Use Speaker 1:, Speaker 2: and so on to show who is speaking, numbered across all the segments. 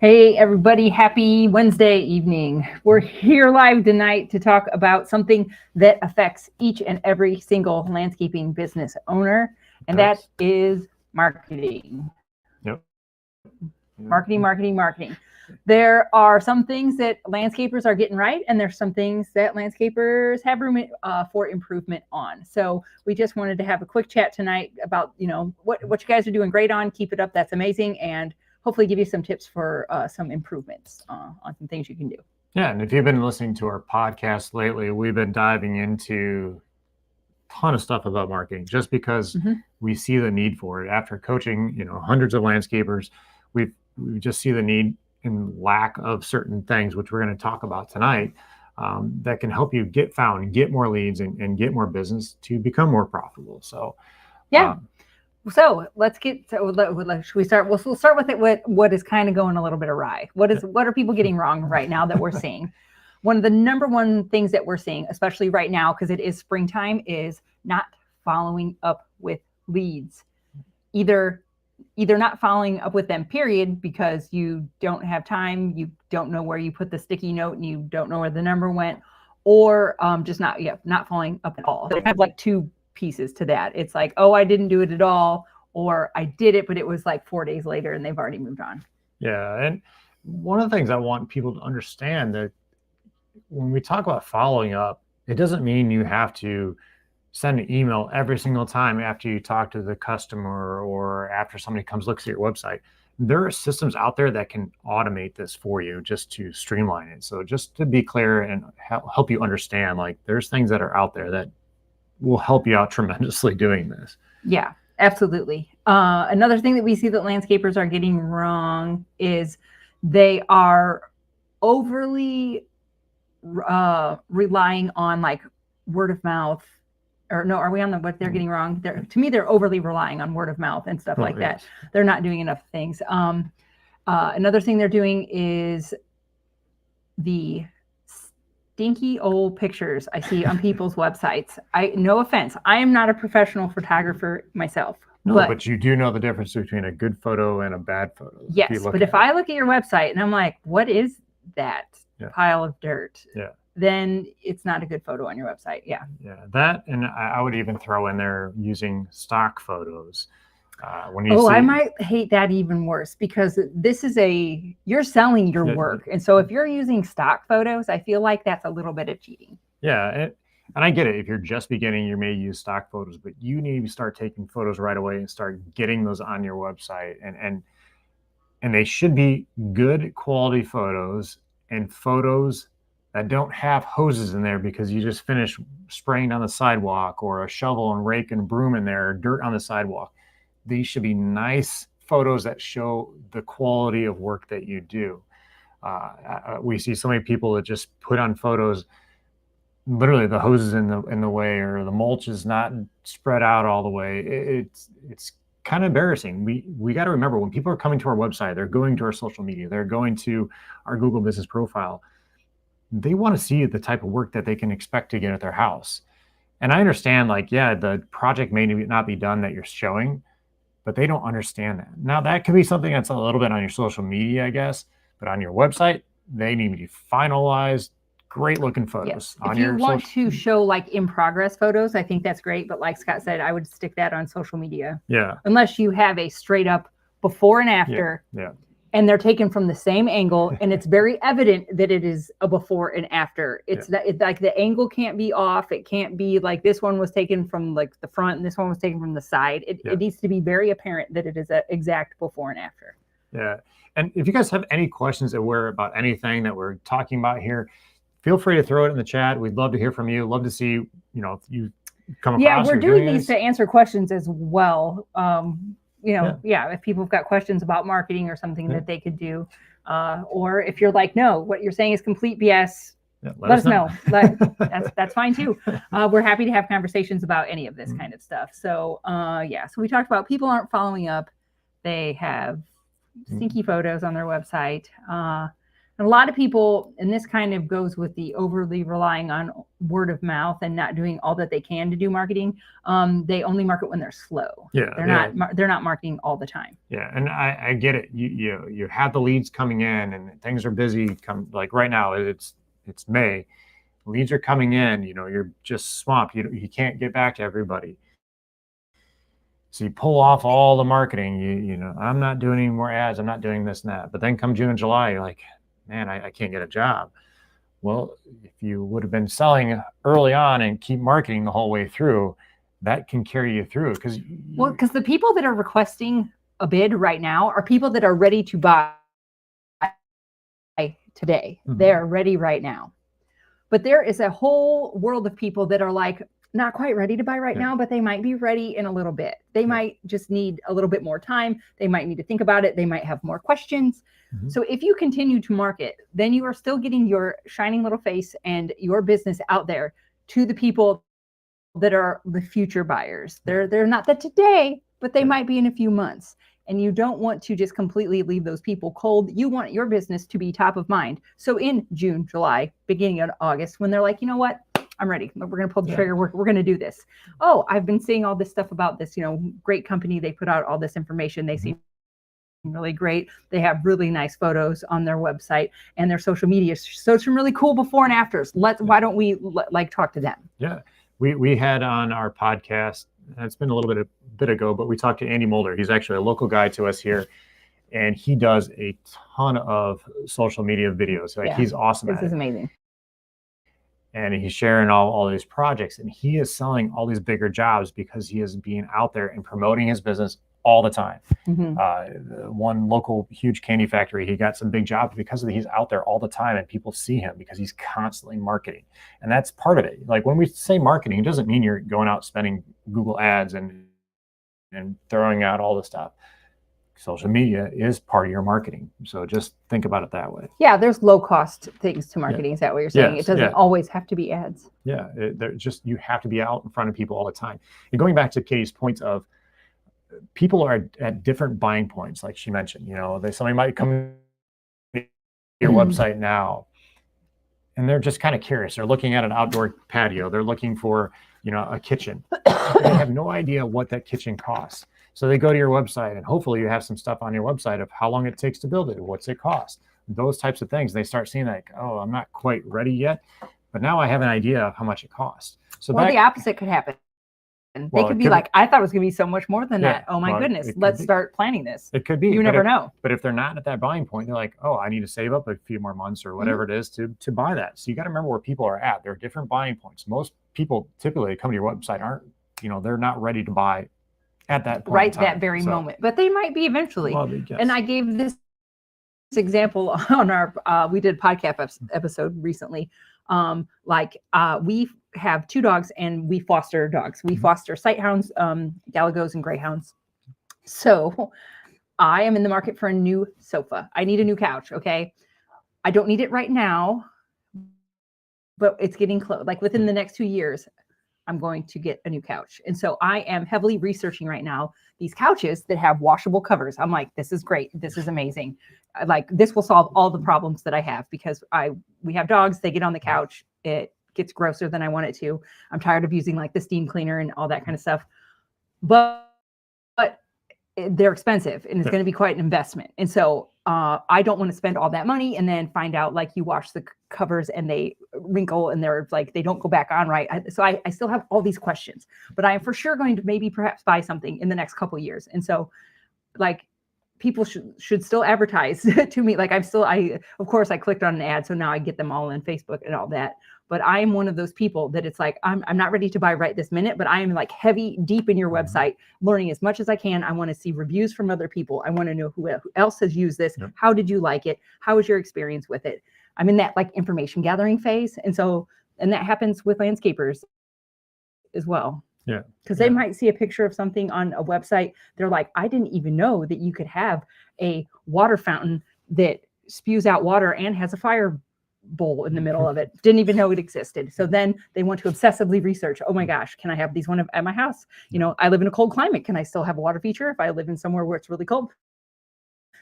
Speaker 1: Hey, everybody, happy Wednesday evening. We're here live tonight to talk about something that affects each and every single landscaping business owner, and that is marketing.
Speaker 2: Yep.
Speaker 1: Marketing. There are some things that landscapers are getting right, and there's some things that landscapers have room for improvement on. So we just wanted to have a quick chat tonight about, what you guys are doing great on. Keep it up. That's amazing. And hopefully give you some tips for some improvements on some things you can do.
Speaker 2: Yeah, and if you've been listening to our podcast lately, we've been diving into a ton of stuff about marketing just because we see the need for it. After coaching, hundreds of landscapers, we just see the need and lack of certain things, which we're going to talk about tonight, that can help you get found, get more leads, and get more business to become more profitable. So,
Speaker 1: yeah. So let's get. Should we start? We'll start with it. What is kind of going a little bit awry? What are people getting wrong right now that we're seeing? One of the number one things that we're seeing, especially right now, because it is springtime, is not following up with leads. Either not following up with them, period, because you don't have time, you don't know where you put the sticky note, and you don't know where the number went, or just not following up at all. So kind of like two pieces to that. It's like, oh, I didn't do it at all, or I did it, but it was like 4 days later and they've already moved on.
Speaker 2: Yeah. And one of the things I want people to understand that when we talk about following up, it doesn't mean you have to send an email every single time after you talk to the customer or after somebody comes looks at your website. There are systems out there that can automate this for you just to streamline it. So just to be clear and help you understand, like there's things that are out there that will help you out tremendously doing this.
Speaker 1: Yeah, absolutely. Another thing that we see that landscapers are getting wrong is they are overly relying on like word of mouth. Or no, are we on what they're getting wrong? To me, they're overly relying on word of mouth and stuff like that. They're not doing enough things. Another thing they're doing is the stinky old pictures I see on people's websites. No offense, I am not a professional photographer myself.
Speaker 2: No, but you do know the difference between a good photo and a bad photo.
Speaker 1: Yes, but if I look at your website and I'm like, what is that pile of dirt?
Speaker 2: Yeah.
Speaker 1: Then it's not a good photo on your website. Yeah.
Speaker 2: Yeah, that, and I would even throw in there using stock photos.
Speaker 1: I might hate that even worse, because this is you're selling your work. And so if you're using stock photos, I feel like that's a little bit of cheating.
Speaker 2: Yeah. And I get it. If you're just beginning, you may use stock photos, but you need to start taking photos right away and start getting those on your website. And they should be good quality photos and photos that don't have hoses in there because you just finished spraying down the sidewalk, or a shovel and rake and broom in there, or dirt on the sidewalk. These should be nice photos that show the quality of work that you do. We see so many people that just put on photos, literally the hose is in the way, or the mulch is not spread out all the way. It's kind of embarrassing. We got to remember, when people are coming to our website, they're going to our social media, they're going to our Google Business Profile, they want to see the type of work that they can expect to get at their house. And I understand, like, yeah, the project may not be done that you're showing, but they don't understand that. Now, that could be something that's a little bit on your social media, I guess, but on your website, they need to be finalized, great looking photos.
Speaker 1: If you want to show like in progress photos, I think that's great. But like Scott said, I would stick that on social media.
Speaker 2: Yeah.
Speaker 1: Unless you have a straight up before and after.
Speaker 2: Yeah.
Speaker 1: And they're taken from the same angle, and it's very evident that it is a before and after. It's like the angle can't be off. It can't be like this one was taken from like the front and this one was taken from the side. It needs to be very apparent that it is an exact before and after.
Speaker 2: Yeah. And if you guys have any questions about anything that we're talking about here, feel free to throw it in the chat. We'd love to hear from you. Love to see, if you come across.
Speaker 1: Yeah, we're doing these to answer questions as well. If people have got questions about marketing or something that they could do, or if you're like, no, what you're saying is complete BS, let us know. That's fine too. We're happy to have conversations about any of this kind of stuff. So, so we talked about people aren't following up. They have stinky photos on their website. And a lot of people, and this kind of goes with the overly relying on word of mouth and not doing all that they can to do marketing. They only market when they're slow.
Speaker 2: Yeah,
Speaker 1: They're not marketing all the time.
Speaker 2: Yeah, and I get it. You have the leads coming in, and things are busy. Like right now, it's May. Leads are coming in. You're just swamped. You can't get back to everybody. So you pull off all the marketing. I'm not doing any more ads. I'm not doing this and that. But then come June and July, you're like, man, I can't get a job. Well, if you would have been selling early on and keep marketing the whole way through, that can carry you through. Because
Speaker 1: the people that are requesting a bid right now are people that are ready to buy today.
Speaker 2: Mhm.
Speaker 1: They're ready right now. But there is a whole world of people that are like not quite ready to buy right now, but they might be ready in a little bit. They might just need a little bit more time. They might need to think about it. They might have more questions.
Speaker 2: Mhm.
Speaker 1: So if you continue to market, then you are still getting your shining little face and your business out there to the people that are the future buyers. They're not that today, but they might be in a few months. And you don't want to just completely leave those people cold. You want your business to be top of mind. So in June, July, beginning of August, when they're like, you know what, I'm ready. We're going to pull the trigger. We're going to do this. Oh, I've been seeing all this stuff about this, great company. They put out all this information. They seem really great. They have really nice photos on their website, and their social media shows some really cool before and afters. Why don't we talk to them?
Speaker 2: Yeah. We had on our podcast, it's been a little bit ago, but we talked to Andy Mulder. He's actually a local guy to us here, and he does a ton of social media videos. He's awesome at it.
Speaker 1: This is amazing.
Speaker 2: And he's sharing all these projects, and he is selling all these bigger jobs because he is being out there and promoting his business all the time. Mm-hmm. One local huge candy factory, he got some big jobs because he's out there all the time, and people see him because he's constantly marketing. And that's part of it. Like when we say marketing, it doesn't mean you're going out spending Google ads and throwing out all the stuff. Social media is part of your marketing. So just think about it that way.
Speaker 1: Yeah, there's low cost things to marketing. Is that what you're saying?
Speaker 2: Yes,
Speaker 1: it doesn't always have to be ads.
Speaker 2: Yeah, you have to be out in front of people all the time. And going back to Katie's points of people are at different buying points, like she mentioned, somebody might come to your website now and they're just kind of curious. They're looking at an outdoor patio. They're looking for, a kitchen. They have no idea what that kitchen costs. So they go to your website, and hopefully you have some stuff on your website of how long it takes to build it, what's it cost, those types of things. They start seeing like, oh, I'm not quite ready yet, but now I have an idea of how much it costs. So
Speaker 1: the opposite could happen. They could be like, I thought it was going to be so much more than that. Oh my goodness, let's start planning this.
Speaker 2: It could be.
Speaker 1: You never know.
Speaker 2: But if they're not at that buying point, they're like, oh, I need to save up a few more months or whatever it is to buy that. So you got to remember where people are at. There are different buying points. Most people typically come to your website aren't, they're not ready to buy at that point.
Speaker 1: Right, that very moment. But they might be eventually.
Speaker 2: Well,
Speaker 1: and I gave this example on our, we did a podcast episode recently. We have 2 dogs and we foster dogs. We foster sight hounds, Galagos and greyhounds. So I am in the market for a new sofa. I need a new couch. Okay. I don't need it right now, but it's getting close. Like within the next 2 years, I'm going to get a new couch. And so I am heavily researching right now these couches that have washable covers. I'm like, this is great. This is amazing. Like this will solve all the problems that I have because we have dogs. They get on the couch. It gets grosser than I want it to. I'm tired of using like the steam cleaner and all that kind of stuff. But they're expensive and it's going to be quite an investment. And so I don't want to spend all that money and then find out like you wash the covers and they wrinkle and they're like, they don't go back on right. So I still have all these questions, but I am for sure going to maybe perhaps buy something in the next couple of years. And so like people should still advertise to me. Like of course I clicked on an ad. So now I get them all on Facebook and all that. But I am one of those people that it's like, I'm not ready to buy right this minute, but I am like deep in your website, learning as much as I can. I want to see reviews from other people. I want to know who else has used this. Yep. How did you like it? How was your experience with it? I'm in that like information gathering phase. And that happens with landscapers as well.
Speaker 2: Yeah.
Speaker 1: Because they might see a picture of something on a website. They're like, I didn't even know that you could have a water fountain that spews out water and has a fire bowl in the middle of it. Didn't even know it existed. So then they want to obsessively research, oh my gosh, can I have these at my house? I live in a cold climate. Can I still have a water feature if I live in somewhere where it's really cold?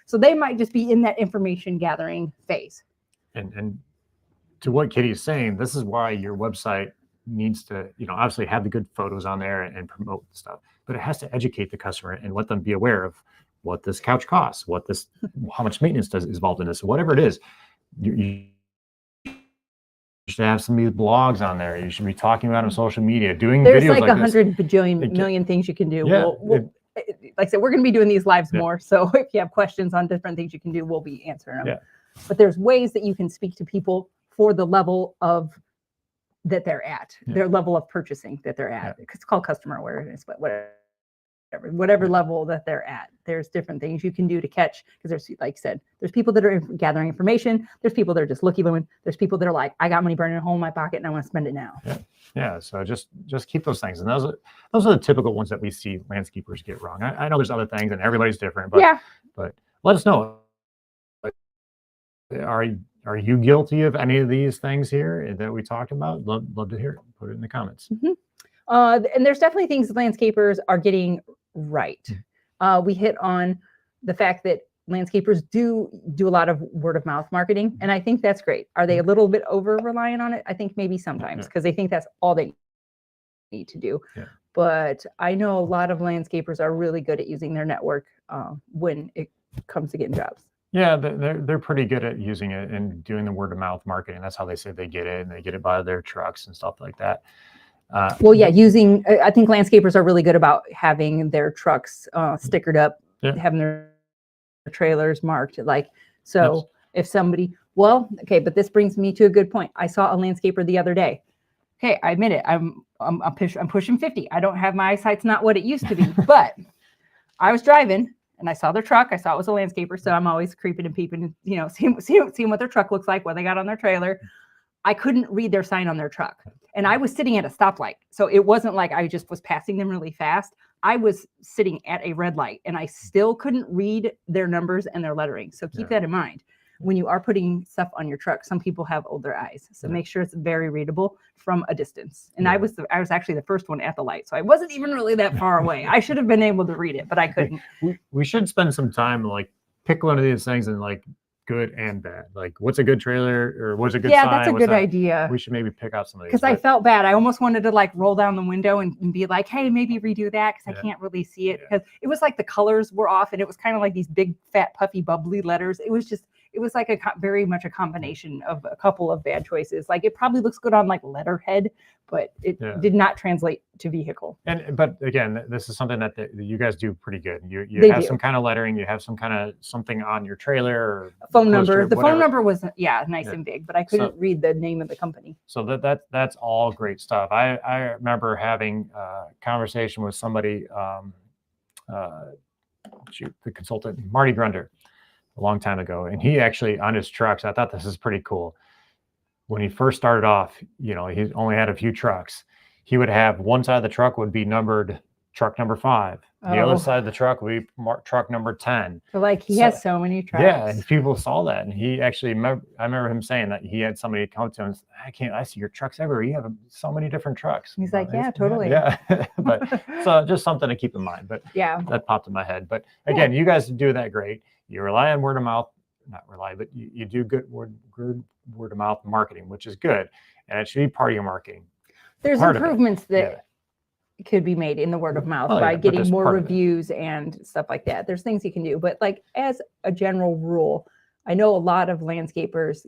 Speaker 1: So they might just be in that information gathering phase.
Speaker 2: and to what Kitty's saying, this is why your website needs to, obviously have the good photos on there and promote stuff, but it has to educate the customer and let them be aware of what this couch costs, how much maintenance is involved in this, whatever it is. You should have some of these blogs on there. You should be talking about it on social media, doing
Speaker 1: There's
Speaker 2: videos
Speaker 1: like
Speaker 2: like
Speaker 1: 100 bajillion million things you can do.
Speaker 2: Yeah,
Speaker 1: Like I said, we're going to be doing these lives
Speaker 2: Yeah.
Speaker 1: more. So if you have questions on different things you can do, we'll be answering them.
Speaker 2: Yeah.
Speaker 1: But there's ways that you can speak to people for the level of that they're at,
Speaker 2: Yeah.
Speaker 1: their level of purchasing that they're at.
Speaker 2: Yeah.
Speaker 1: It's called customer awareness, but whatever level that they're at, there's different things you can do to catch, because there's, like I said, there's people that are gathering information. There's people that are just looking. There's people that are like, I got money burning a hole in my pocket and I want to spend it now.
Speaker 2: Yeah, so just keep those things, and those are the typical ones that we see landscapers get wrong. I know there's other things, and everybody's different, but
Speaker 1: Yeah.
Speaker 2: but let us know. Are you guilty of any of these things here that we talked about? Love to hear it. Put it in the comments.
Speaker 1: And there's definitely things that landscapers are getting right. We hit on the fact that landscapers do a lot of word of mouth marketing, and I think that's great. Are they a little bit over reliant on it? I think maybe sometimes, because they think that's all they need to do.
Speaker 2: Yeah.
Speaker 1: But I know a lot of landscapers are really good at using their network when it comes to getting jobs.
Speaker 2: Yeah, they're pretty good at using it and doing the word of mouth marketing. That's how they say they get it, and they get it by their trucks and stuff like that.
Speaker 1: Well, yeah, I think landscapers are really good about having their trucks stickered up,
Speaker 2: Yeah.
Speaker 1: having their trailers marked. So if somebody, but this brings me to a good point. I saw a landscaper the other day. Okay, I admit it. I'm pushing 50. I don't have, my eyesight's not what it used to be, but I was driving and I saw their truck. I saw it was a landscaper, so I'm always creeping and peeping, seeing what their truck looks like, what they got on their trailer. I couldn't read their sign on their truck. And I was sitting at a stoplight. So it wasn't like I just was passing them really fast. I was sitting at a red light and I still couldn't read their numbers and their lettering. So keep that in mind. When you are putting stuff on your truck, some people have older eyes. So make sure it's very readable from a distance. And I was actually the first one at the light. So I wasn't even really that far away. I should have been able to read it, but I couldn't.
Speaker 2: We should spend some time, pick one of these things and good and bad. What's a good trailer or what's a good sign?
Speaker 1: That's a good idea.
Speaker 2: We should maybe pick out some of these.
Speaker 1: Because I felt bad. I almost wanted to roll down the window and be like, hey, maybe redo that, because I can't really see it. Because it was like the colors were off and it was kind of like these big, fat, puffy, bubbly letters. It was like very much a combination of a couple of bad choices. It probably looks good on letterhead, but it did not translate to vehicle.
Speaker 2: But again, this is something that you guys do pretty good. You have some kind of lettering, you have some kind of something on your trailer or
Speaker 1: phone number. The phone number was nice and big, but I couldn't read the name of the company.
Speaker 2: So that's all great stuff. I remember having a conversation with somebody, the consultant Marty Grunder, a long time ago, and he actually on his trucks. I thought this is pretty cool. When he first started off, he only had a few trucks. He would have one side of the truck would be numbered truck number 5. The other side of the truck would be truck number 10.
Speaker 1: So he has so many trucks.
Speaker 2: Yeah, and people saw that, and he actually I remember him saying that he had somebody come to him and say, I see your trucks everywhere. You have so many different trucks.
Speaker 1: He's like, yeah, totally.
Speaker 2: Yeah. But so just something to keep in mind. But
Speaker 1: yeah,
Speaker 2: that popped in my head. But again, you guys do that great. You rely on word of mouth, not rely, but you do good word of mouth marketing, which is good, and it should be part of your marketing.
Speaker 1: There's improvements that could be made in the word of mouth by getting more reviews and stuff like that. There's things you can do, but as a general rule, I know a lot of landscapers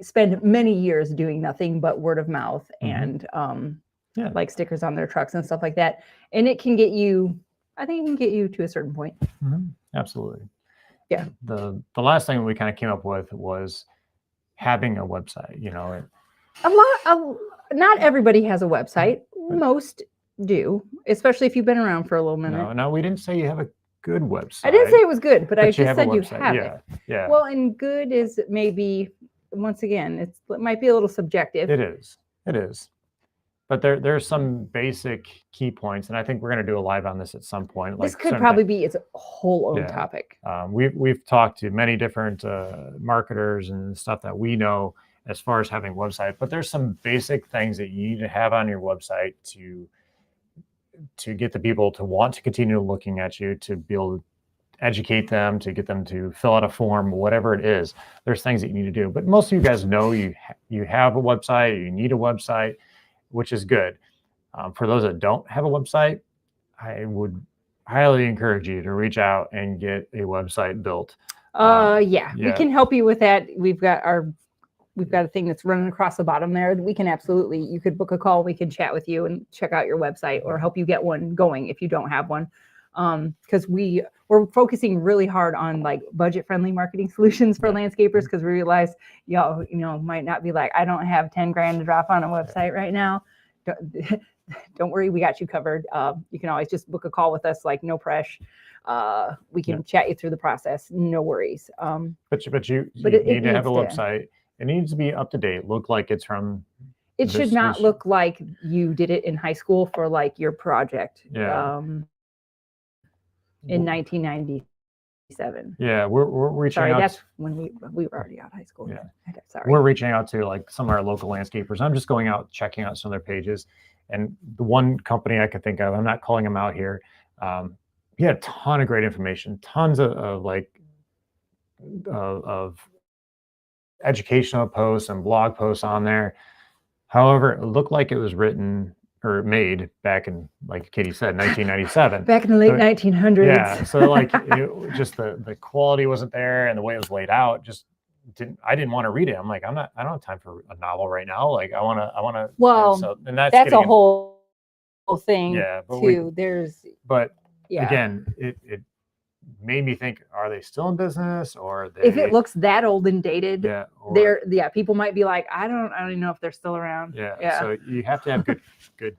Speaker 1: spend many years doing nothing but word of mouth and stickers on their trucks and stuff like that, and it can get you. I think it can get you to a certain point.
Speaker 2: Absolutely.
Speaker 1: Yeah.
Speaker 2: The last thing we kind of came up with was having a website.
Speaker 1: Not everybody has a website. Most do, especially if you've been around for a little minute.
Speaker 2: No, we didn't say you have a good website.
Speaker 1: I didn't say it was good, but I just said you have
Speaker 2: it. Yeah.
Speaker 1: Well, and good is maybe, once again, it might be a little subjective.
Speaker 2: It is. But there's some basic key points, and I think we're going to do a live on this at some point.
Speaker 1: This could probably be its whole own topic.
Speaker 2: We've talked to many different marketers and stuff that we know as far as having a website, but there's some basic things that you need to have on your website to get the people to want to continue looking at you, to build educate them, to get them to fill out a form, whatever it is. There's things that you need to do. But most of you guys know you have a website, you need a website, which is good. For those that don't have a website, I would highly encourage you to reach out and get a website built.
Speaker 1: Yeah, we
Speaker 2: yeah.
Speaker 1: can help you with that. We've got a thing that's running across the bottom there. We can absolutely, you could book a call. We can chat with you and check out your website or help you get one going if you don't have one. Because we're focusing really hard on like budget friendly marketing solutions for landscapers, because we realize y'all, might not be like, I don't have 10 grand to drop on a website right now. Don't worry, we got you covered. You can always just book a call with us, like no pressure. We can chat you through the process. No worries.
Speaker 2: But you
Speaker 1: it
Speaker 2: need to have a
Speaker 1: needs
Speaker 2: website. It needs to be up to date. Look like it's from.
Speaker 1: It should not look like you did it in high school for like your project.
Speaker 2: Yeah.
Speaker 1: In 1997.
Speaker 2: Yeah, we're reaching
Speaker 1: Sorry,
Speaker 2: out.
Speaker 1: that's when we were already out of high school.
Speaker 2: Yeah.
Speaker 1: Sorry.
Speaker 2: We're reaching out to like some of our local landscapers. I'm just going out, checking out some of their pages. And the one company I could think of, I'm not calling them out here. He had a ton of great information, tons of educational posts and blog posts on there. However, it looked like it was written or made back in, like Katie said, 1997.
Speaker 1: Back in the late 1900s.
Speaker 2: Yeah, so like just the quality wasn't there, and the way it was laid out just I didn't want to read it. I'm like, I don't have time for a novel right now. Like I want to.
Speaker 1: Well,
Speaker 2: and
Speaker 1: that's a whole thing.
Speaker 2: Yeah, but
Speaker 1: too.
Speaker 2: Again, it made me think: are they still in business, or are they?
Speaker 1: If it looks that old and dated, people might be like, I don't even know if they're still around.
Speaker 2: Yeah. So you have to have good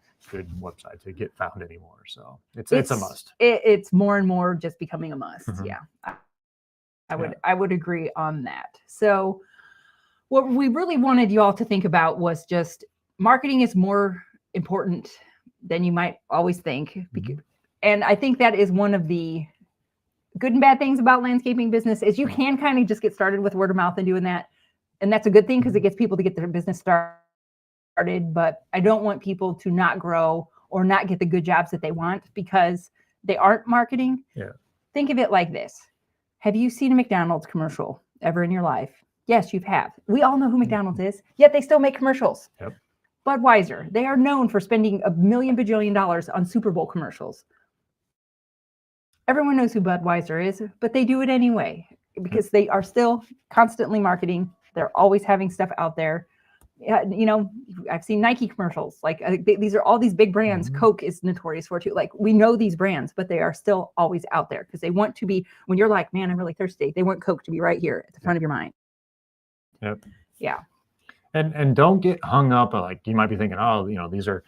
Speaker 2: website to get found anymore. So it's a must.
Speaker 1: It's more and more just becoming a must.
Speaker 2: Mhm.
Speaker 1: Yeah. I would agree on that. So what we really wanted you all to think about was just marketing is more important than you might always think. And I think that is one of the good and bad things about landscaping business is you can kind of just get started with word of mouth and doing that. And that's a good thing because it gets people to get their business started. But I don't want people to not grow or not get the good jobs that they want because they aren't marketing.
Speaker 2: Yeah.
Speaker 1: Think of it like this. Have you seen a McDonald's commercial ever in your life? Yes, you have. We all know who McDonald's is, yet they still make commercials.
Speaker 2: Yep.
Speaker 1: Budweiser, they are known for spending $1 million bajillion on Super Bowl commercials. Everyone knows who Budweiser is, but they do it anyway because they are still constantly marketing. They're always having stuff out there. I've seen Nike commercials. Like these are all these big brands.
Speaker 2: Mm-hmm.
Speaker 1: Coke is notorious for too. Like we know these brands, but they are still always out there because they want to be. When you're like, man, I'm really thirsty. They want Coke to be right here at the front of your mind.
Speaker 2: Yep.
Speaker 1: Yeah.
Speaker 2: And don't get hung up. Like you might be thinking, these are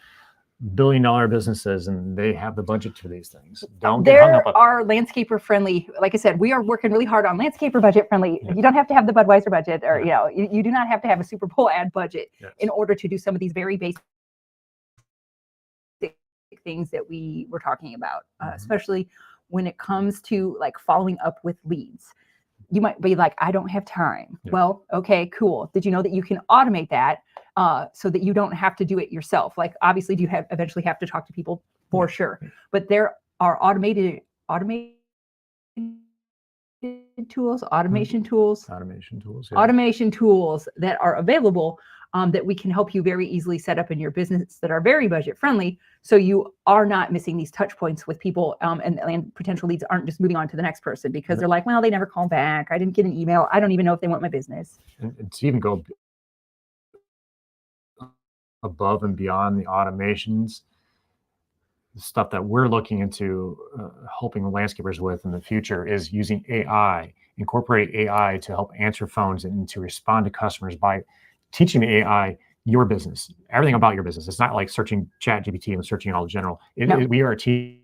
Speaker 2: billion-dollar businesses and they have the budget for these things. Don't get hung up on
Speaker 1: are landscaper friendly. Like I said, we are working really hard on landscaper budget friendly.
Speaker 2: Yeah.
Speaker 1: You don't have to have the Budweiser budget or, you do not have to have a Super Bowl ad budget in order to do some of these very basic things that we were talking about, especially when it comes to like following up with leads. You might be like, I don't have time.
Speaker 2: Yeah.
Speaker 1: Well, okay, cool. Did you know that you can automate that so that you don't have to do it yourself? Like, obviously, you eventually have to talk to people for sure, but there are automation tools that are available that we can help you very easily set up in your business that are very budget friendly. So you are not missing these touch points with people and potential leads aren't just moving on to the next person because they're like, well, they never call back. I didn't get an email. I don't even know if they want my business.
Speaker 2: And to even go above and beyond the automations, the stuff that we're looking into helping the landscapers with in the future is using AI, incorporate AI to help answer phones and to respond to customers by teaching the AI your business, everything about your business. It's not like searching ChatGPT and searching all the general. We are teaching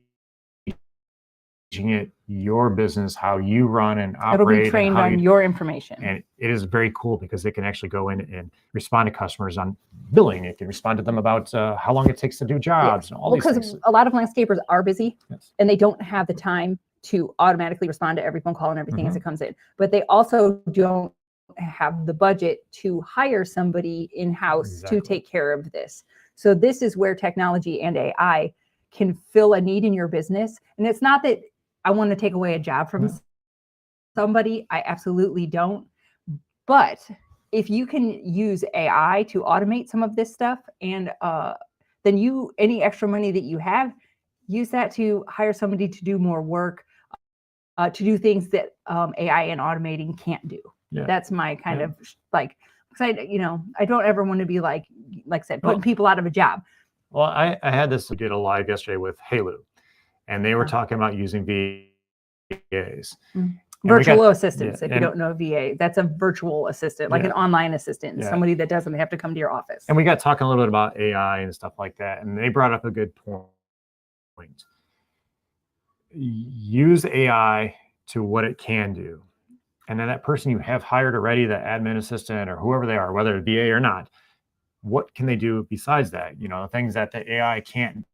Speaker 2: it your business, how you run and operate.
Speaker 1: It'll be trained on your information.
Speaker 2: And it is very cool because it can actually go in and respond to customers on billing. It can respond to them about how long it takes to do jobs and all these things.
Speaker 1: Because a lot of landscapers are busy and they don't have the time to automatically respond to every phone call and everything as it comes in. But they also don't have the budget to hire somebody in-house to take care of this. So this is where technology and AI can fill a need in your business. And it's not that I want to take away a job from somebody. I absolutely don't. But if you can use AI to automate some of this stuff, and then any extra money that you have, use that to hire somebody to do more work, to do things that AI and automating can't do.
Speaker 2: Yeah.
Speaker 1: That's my kind of like, because I don't ever want to be like I said, putting people out of a job.
Speaker 2: Well, I had this. We did a live yesterday with Halu, and they were talking about using VAs.
Speaker 1: Virtual assistants. If you don't know VA, that's a virtual assistant, like an online assistant, somebody that doesn't have to come to your office.
Speaker 2: And we got talking a little bit about AI and stuff like that, and they brought up a good point. Use AI to what it can do. And then that person you have hired already, the admin assistant or whoever they are, whether it's VA or not, what can they do besides that? Things that the AI can't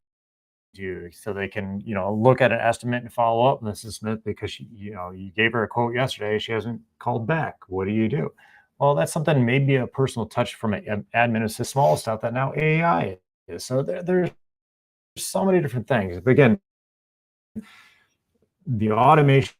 Speaker 2: do, so they can, look at an estimate and follow up with Smith because you gave her a quote yesterday. She hasn't called back. What do you do? Well, that's something, maybe a personal touch from an admin assist, small stuff that now AI is. So there's so many different things. But again, the automations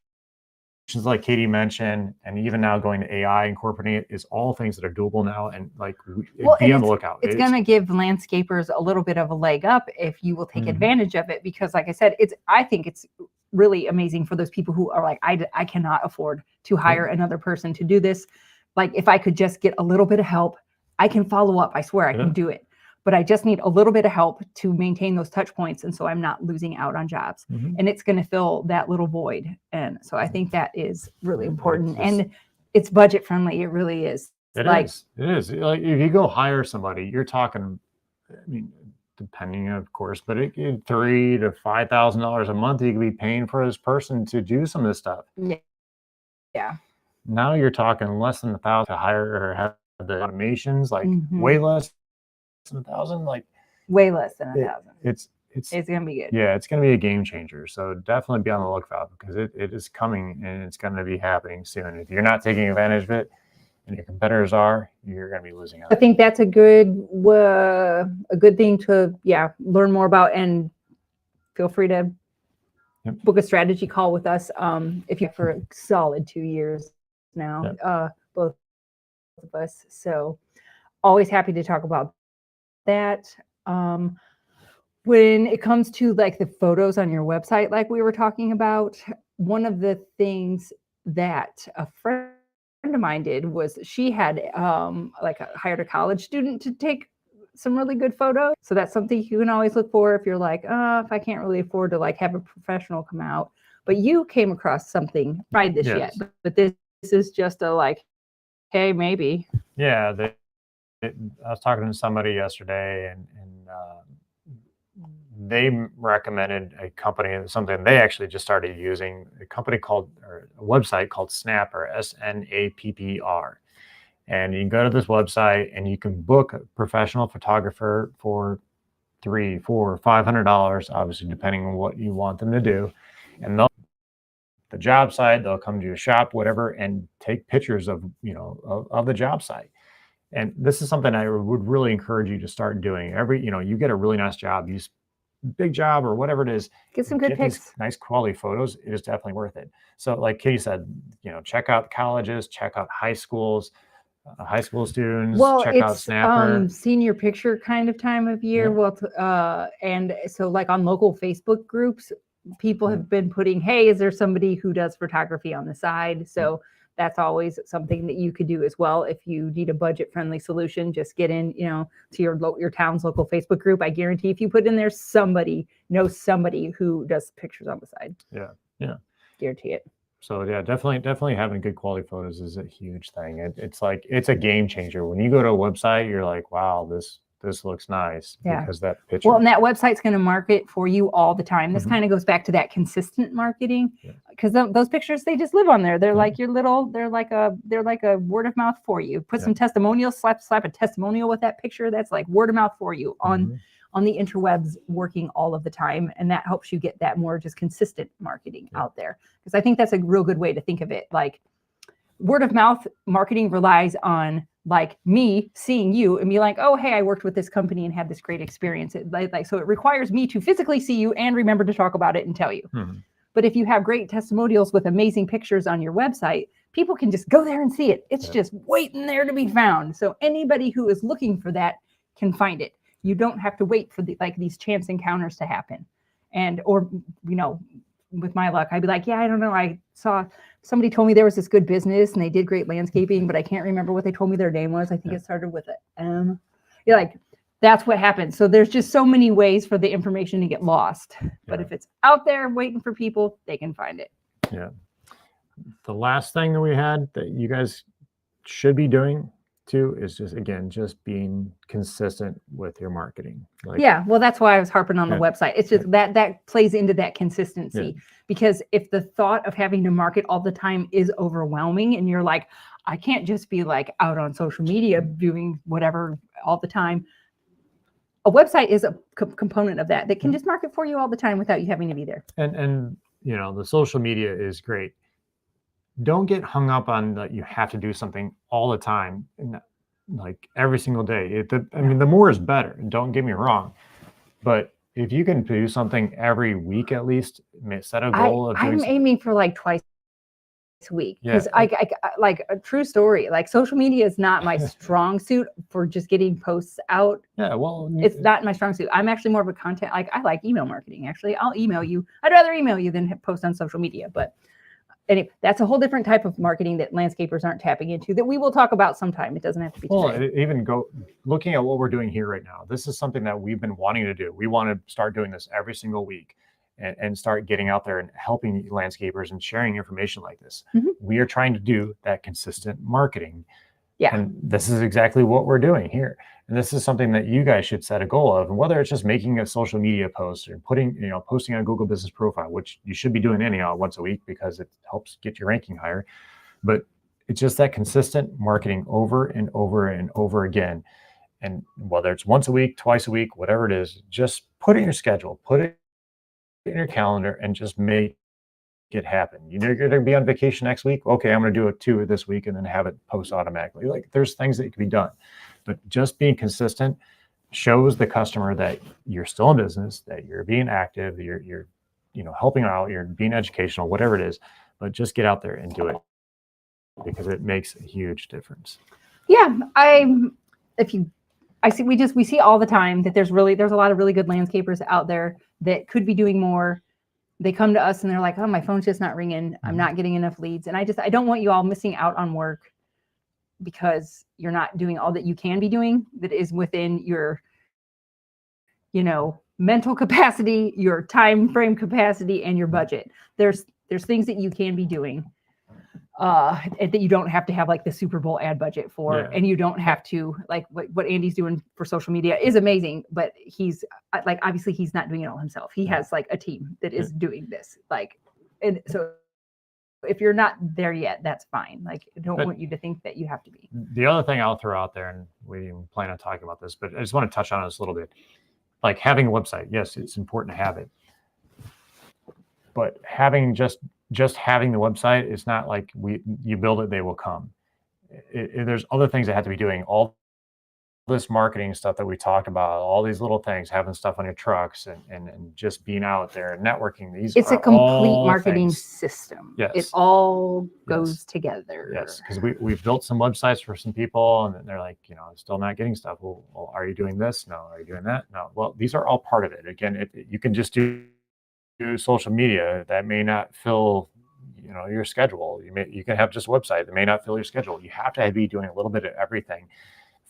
Speaker 2: like Katie mentioned, and even now going to AI, incorporating it, is all things that are doable now. And be on the lookout.
Speaker 1: It's going to give landscapers a little bit of a leg up if you will take advantage of it, because like I said, I think it's really amazing for those people who are like, I cannot afford to hire another person to do this. Like, if I could just get a little bit of help, I can follow up. I swear I can do it. But I just need a little bit of help to maintain those touch points. And so I'm not losing out on jobs. And it's going to fill that little void. And so I think that is really important. And it's budget friendly. It really is.
Speaker 2: It is. Like, if you go hire somebody, you're talking, depending, of course, but $3,000 to $5,000 a month you could be paying for this person to do some of this stuff.
Speaker 1: Yeah.
Speaker 2: Now you're talking less than $1,000 to hire or have the automations, like way less than $1,000, like
Speaker 1: way less than $1,000.
Speaker 2: It's
Speaker 1: gonna be good.
Speaker 2: Yeah, it's gonna be a game changer. So definitely be on the lookout, because it is coming, and it's gonna be happening soon. If you're not taking advantage of it, and your competitors are, you're gonna be losing out.
Speaker 1: I think that's a good thing to learn more about, and feel free to book a strategy call with us if you're for a solid 2 years now, both of us. So always happy to talk about that. When it comes to like the photos on your website, like we were talking about, one of the things that a friend of mine did was she had hired a college student to take some really good photos. So that's something you can always look for if you're like, if I can't really afford to like have a professional come out. But you came across something, tried this yet, but this is just a like, hey, maybe.
Speaker 2: Yeah, I was talking to somebody yesterday, and they recommended a company, something they actually just started using, a website called Snappr, SNAPPR. And you can go to this website and you can book a professional photographer for $300, $400, $500, obviously depending on what you want them to do. And the job site, they'll come to your shop, whatever, and take pictures of the job site. And this is something I would really encourage you to start doing. You get a really nice job, big job or whatever it is,
Speaker 1: get some good pics,
Speaker 2: nice quality photos. It is definitely worth it. So like Katie said, check out colleges, check out high schools, high school students, check out Snappr.
Speaker 1: Senior picture kind of time of year. And so like on local Facebook groups, people have been putting, hey, is there somebody who does photography on the side? So that's always something that you could do as well. If you need a budget friendly solution, just get in, to your town's local Facebook group. I guarantee if you put in there, somebody knows somebody who does pictures on the side.
Speaker 2: Yeah.
Speaker 1: Guarantee it.
Speaker 2: So yeah, definitely having good quality photos is a huge thing. It's a game changer. When you go to a website, you're like, wow, this looks nice because that picture.
Speaker 1: Well, and that website's going to market for you all the time. This kind of goes back to that consistent marketing, because those pictures, they just live on there. They're like they're like a word of mouth for you. Put some testimonials, slap a testimonial with that picture. That's like word of mouth for you on the interwebs, working all of the time. And that helps you get that more just consistent marketing out there. Because I think that's a real good way to think of it. Like, word of mouth marketing relies on like me seeing you and be like, oh, hey, I worked with this company and had this great experience. So it requires me to physically see you and remember to talk about it and tell you. But if you have great testimonials with amazing pictures on your website, people can just go there and see it. It's just waiting there to be found. So anybody who is looking for that can find it. You don't have to wait for these chance encounters to happen. Or with my luck, I'd be like, yeah, I don't know. I saw somebody told me there was this good business and they did great landscaping, but I can't remember what they told me their name was. I think it started with an M. You're like, that's what happens. So there's just so many ways for the information to get lost. But if it's out there waiting for people, they can find it.
Speaker 2: Yeah. The last thing that we had that you guys should be doing too is just being consistent with your marketing.
Speaker 1: Well, that's why I was harping on the website. It's just that plays into that consistency, because if the thought of having to market all the time is overwhelming and you're like, I can't just be like out on social media doing whatever all the time. A website is a component of that can just market for you all the time without you having to be there.
Speaker 2: And the social media is great. Don't get hung up on that you have to do something all the time, and like every single day. I mean, the more is better. Don't get me wrong, but if you can do something every week at least, set a goal of doing.
Speaker 1: I'm aiming for like twice a week, because I like a true story. Like social media is not my strong suit for just getting posts out.
Speaker 2: Yeah, well,
Speaker 1: it's not my strong suit. I'm actually more of a content. Like I like email marketing. Actually, I'll email you. I'd rather email you than post on social media, but. And that's a whole different type of marketing that landscapers aren't tapping into that we will talk about sometime. It doesn't have to be today.
Speaker 2: Even looking at what we're doing here right now. This is something that we've been wanting to do. We want to start doing this every single week and start getting out there and helping landscapers and sharing information like this.
Speaker 1: Mm-hmm.
Speaker 2: We are trying to do that consistent marketing.
Speaker 1: Yeah.
Speaker 2: And this is exactly what we're doing here. And this is something that you guys should set a goal of. And whether it's just making a social media post or posting on Google Business Profile, which you should be doing anyhow once a week because it helps get your ranking higher. But it's just that consistent marketing over and over and over again. And whether it's once a week, twice a week, whatever it is, just put it in your schedule, put it in your calendar, and just make it happen. You're going to be on vacation next week. Okay, I'm going to do it 2 this week and then have it post automatically. Like there's things that can be done, but just being consistent shows the customer that you're still in business, that you're being active, you're helping out, you're being educational, whatever it is. But just get out there and do it because it makes a huge difference.
Speaker 1: Yeah, we see all the time that there's a lot of really good landscapers out there that could be doing more. They come to us and they're like, oh, my phone's just not ringing. I'm not getting enough leads. And I don't want you all missing out on work because you're not doing all that you can be doing that is within your, mental capacity, your time frame capacity, and your budget. There's things that you can be doing that you don't have to have like the Super Bowl ad budget for, and you don't have to like what Andy's doing for social media is amazing, but he's like obviously he's not doing it all himself. He has like a team that is doing this, and so if you're not there yet, that's fine. Like I don't want you to think that you have to be.
Speaker 2: The other thing I'll throw out there, and we didn't plan on talking about this, but I just want to touch on this a little bit. Like having a website, yes, it's important to have it, but having just having the website, it's not like you build it, they will come. There's other things that have to be doing. All this marketing stuff that we talked about, all these little things, having stuff on your trucks and just being out there, networking.
Speaker 1: It's a complete marketing system.
Speaker 2: Yes.
Speaker 1: It all goes together.
Speaker 2: Yes, because we've built some websites for some people and they're like, still not getting stuff. Well, are you doing this? No. Are you doing that? No. Well, these are all part of it. Again, you can just do social media that may not fill your schedule. You can have just a website that may not fill your schedule. You have to be doing a little bit of everything.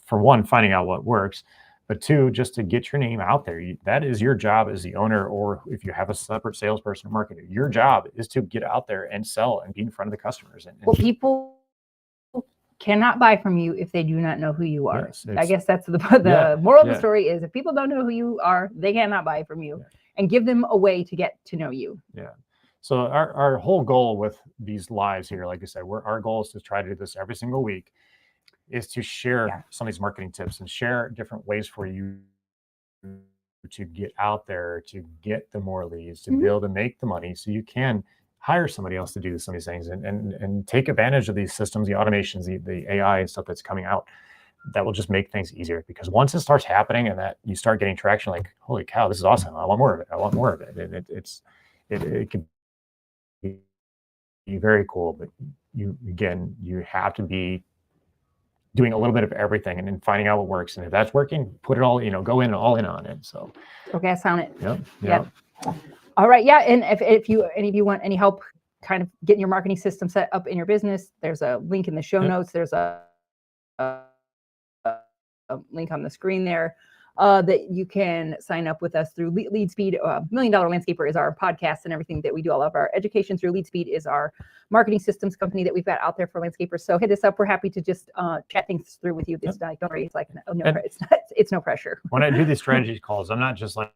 Speaker 2: For one, finding out what works, but 2, just to get your name out there. That is your job as the owner, or if you have a separate salesperson or marketer, your job is to get out there and sell and be in front of the customers. Well,
Speaker 1: people cannot buy from you if they do not know who you are. Yes, I guess that's the moral of the story is if people don't know who you are, they cannot buy from you. And give them a way to get to know you.
Speaker 2: Yeah. So our whole goal with these lives here, like I said, our goal is to try to do this every single week, is to share some of these marketing tips and share different ways for you to get out there, to get the more leads, to be able to make the money so you can hire somebody else to do some of these things and take advantage of these systems, the automations, the AI and stuff that's coming out that will just make things easier. Because once it starts happening and that you start getting traction, like, holy cow, this is awesome. I want more of it. I want more of it. It can very cool, but you have to be doing a little bit of everything and then finding out what works. And if that's working, put it all, go in all in on it. So
Speaker 1: throw gas on it.
Speaker 2: Yep.
Speaker 1: All right. Yeah. And if any of you want any help kind of getting your marketing system set up in your business, there's a link in the show notes. There's a link on the screen there that you can sign up with us through LeadSpeed. $1 Million Landscaper is our podcast and everything that we do. All of our education through LeadSpeed is our marketing systems company that we've got out there for landscapers. So hit us up. We're happy to just chat things through with you. This night. Don't worry. It's like it's no pressure.
Speaker 2: When I do these strategy calls, I'm not just like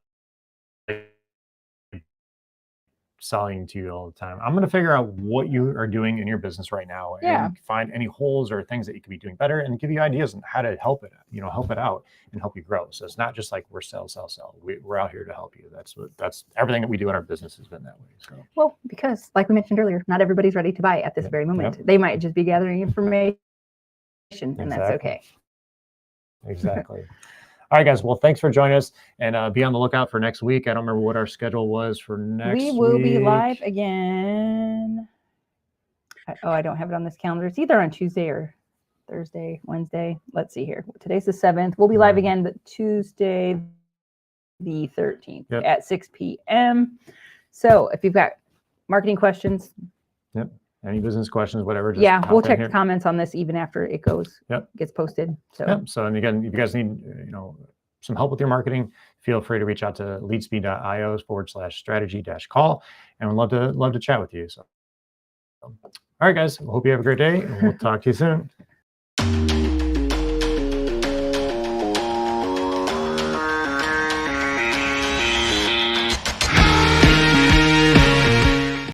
Speaker 2: selling to you all the time. I'm going to figure out what you are doing in your business right now and find any holes or things that you could be doing better and give you ideas on how to help it out and help you grow. So it's not just like we're sell. We're out here to help you. That's everything that we do in our business has been that way. So,
Speaker 1: well, because like we mentioned earlier, not everybody's ready to buy at this very moment. They might just be gathering information and that's okay.
Speaker 2: Exactly. All right, guys. Well, thanks for joining us, and be on the lookout for next week. I don't remember what our schedule was for next week.
Speaker 1: We will be live again. I don't have it on this calendar. It's either on Tuesday or Thursday, Wednesday. Let's see here. Today's the 7th. We'll be live again the Tuesday, the 13th at 6 p.m. So if you've got marketing questions,
Speaker 2: any business questions, whatever. Just
Speaker 1: we'll check the comments on this even after it gets posted. So
Speaker 2: So and again, if you guys need some help with your marketing, feel free to reach out to leadspeed.io/strategy-call, and we'd love to chat with you. So all right, guys, I hope you have a great day, and we'll talk to you soon.